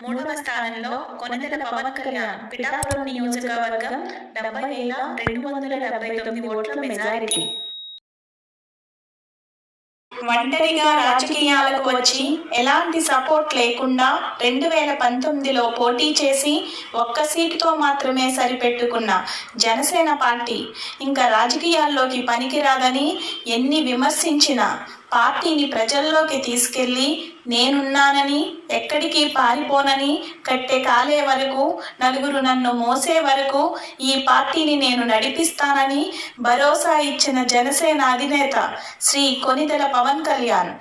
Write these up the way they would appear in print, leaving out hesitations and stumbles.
మూడవ స్థానంలో కొణిదెల పవన్ కళ్యాణ్ పిఠాపురం నియోజకవర్గం 70,279 ఓట్ల మెజారిటీ. ఒంటరిగా రాజకీయాలకు వచ్చి ఎలాంటి సపోర్ట్ లేకుండా 2019లో పోటీ చేసి ఒక్క సీటుతో మాత్రమే సరిపెట్టుకున్న జనసేన పార్టీ ఇంకా రాజకీయాల్లోకి పనికిరాదని ఎన్ని విమర్శించినా పార్టీని ప్రజల్లోకి తీసుకెళ్లి నేనున్నానని, ఎక్కడికి పారిపోనని, కట్టె కాలే వరకు, నలుగురు నన్ను మోసే వరకు ఈ పార్టీని నేను నడిపిస్తానని భరోసా ఇచ్చిన జనసేన అధినేత శ్రీ కొణిదెల పవన్ కళ్యాణ్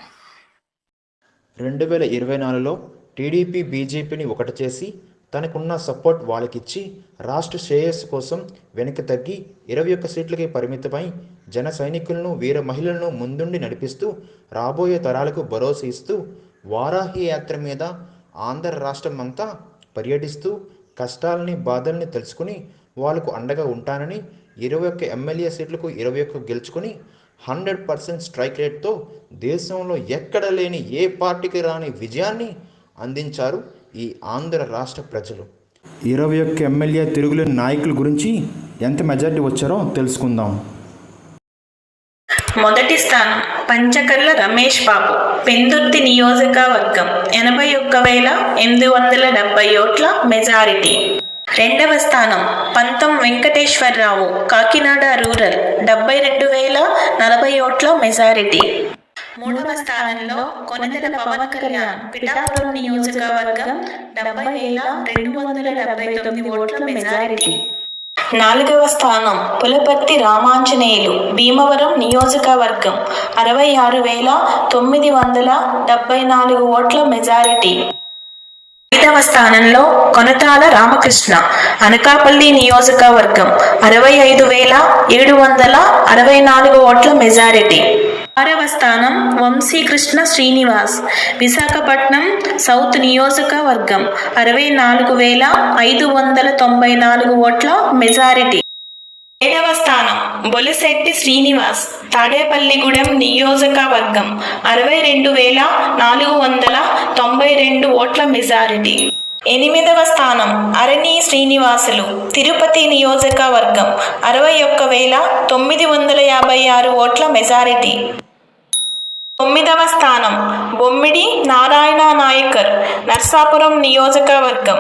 2024లో టీడీపీ బీజేపీని ఒకటి చేసి తనకున్న సపోర్ట్ వాళ్ళకిచ్చి రాష్ట్ర శ్రేయస్సు కోసం వెనక్కి తగ్గి 21 సీట్లకి పరిమితమై జన సైనికులను వీర మహిళలను ముందుండి నడిపిస్తూ రాబోయే తరాలకు భరోసా ఇస్తూ వారాహి యాత్ర మీద ఆంధ్ర రాష్ట్రం అంతా పర్యటిస్తూ కష్టాలని బాధల్ని తెలుసుకుని వాళ్ళకు అండగా ఉంటానని 21 ఎమ్మెల్యే సీట్లకు 21 గెలుచుకుని 100% స్ట్రైక్ రేట్తో దేశంలో ఎక్కడ లేని ఏ పార్టీకి రాని విజయాన్ని అందించారు ఈ ఆంధ్ర రాష్ట్ర ప్రజలు. 21 ఎమ్మెల్యే తిరుగులేని నాయకుల గురించి ఎంత మెజారిటీ వచ్చారో తెలుసుకుందాం. మొదటి స్థానం పంచకర్ల రమేష్ బాబు, పెందుర్తి నియోజకవర్గం 81,870 ఓట్ల మెజారిటీ. రెండవ స్థానం పంతం వెంకటేశ్వరరావు, కాకినాడ రూరల్ 72,040 ఓట్ల మెజారిటీ. మూడవ స్థానంలో కొణిదెల పవన్ కళ్యాణ్ పిఠాపురం నియోజకవర్గం 70,279 ఓట్ల మెజారిటీ. నాలుగవ స్థానం పులపర్తి రామాంజనేయులు, భీమవరం నియోజకవర్గం 66,974 ఓట్ల మెజారిటీ. ఐదవ స్థానంలో కొనతాల రామకృష్ణ, అనకాపల్లి నియోజకవర్గం 65,764 ఓట్ల మెజారిటీ. ఆరవ స్థానం వంశీకృష్ణ శ్రీనివాస్, విశాఖపట్నం సౌత్ నియోజకవర్గం 64,594 ఓట్ల మెజారిటీ. ఏడవ స్థానం బొలిశెట్టి శ్రీనివాస్, తాడేపల్లిగూడెం నియోజకవర్గం 62,492 ఓట్ల మెజారిటీ. ఎనిమిదవ స్థానం అరణి శ్రీనివాసులు, తిరుపతి నియోజకవర్గం 61,956 ఓట్ల మెజారిటీ. తొమ్మిదవ స్థానం బొమ్మిడి నారాయణ నాయకర్, నర్సాపురం నియోజకవర్గం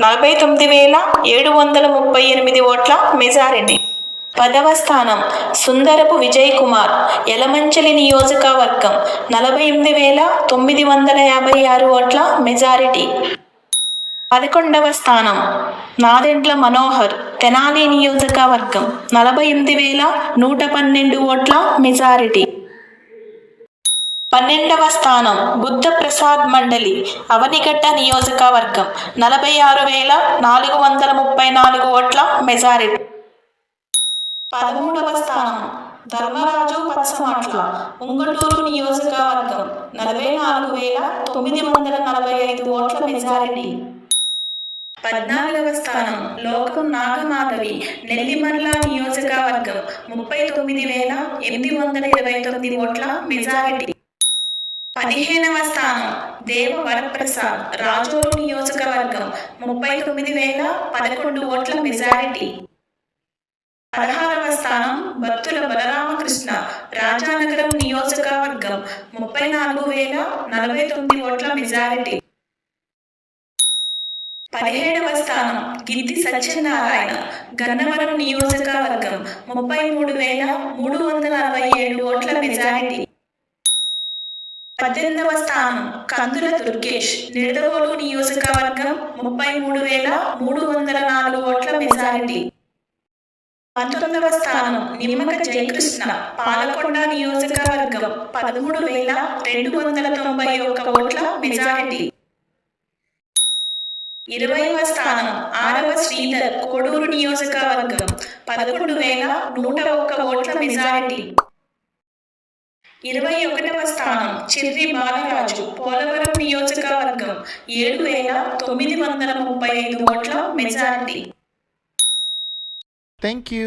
49,738 ఓట్ల మెజారిటీ. పదవ స్థానం సుందరపు విజయ్ కుమార్, యలమంచిలి నియోజకవర్గం 48,956 ఓట్ల మెజారిటీ. 11వ స్థానం నాదెండ్ల మనోహర్, తెనాలి నియోజకవర్గం 48,112 ఓట్ల మెజారిటీ. 12వ స్థానం బుద్ధ ప్రసాద్ మండలి, అవనిగడ్డ నియోజకవర్గం 46,434 ఓట్ల మెజారిటీ. 13వ స్థానం ధర్మరాజు పచ్చమాట్ల, ఉంగటూరు నియోజకవర్గం 44,945 ఓట్ల మెజారిటీ. 14వ స్థానం లోకం నాగమాధవి, నెల్లిమర్ల నియోజకవర్గం 39,829 ఓట్ల మెజారిటీ. 15వ స్థానం దేవ వరప్రసాద్, రాజోలు నియోజకవర్గం 39,011 ఓట్ల మెజారిటీ. 16వ స్థానం బత్తుల బలరామకృష్ణ, రాజానగరం నియోజకవర్గం 34,049 ఓట్ల మెజారిటీ. 17వ స్థానం గిద్ది సత్యనారాయణ, గన్నవరం నియోజకవర్గం 33,367 ఓట్ల మెజారిటీ. 18వ స్థానం కందుల దుర్గేష్, నిడదవోలు నియోజకవర్గం 33,304 ఓట్ల మెజారిటీ. 19వ స్థానం నిమ్మక జయకృష్ణ, పాలకొండ నియోజకవర్గం 13,291 ఓట్ల మెజారిటీ. 20వ స్థానం ఆరవ శ్రీధర్, కోడూరు నియోజకవర్గం 11,101 ఓట్ల మెజారిటీ. 21వ స్థానం చిర్రి బాలరాజు, పోలవరం నియోజకవర్గం 7,935 ఓట్ల మెజారిటీ. Thank you.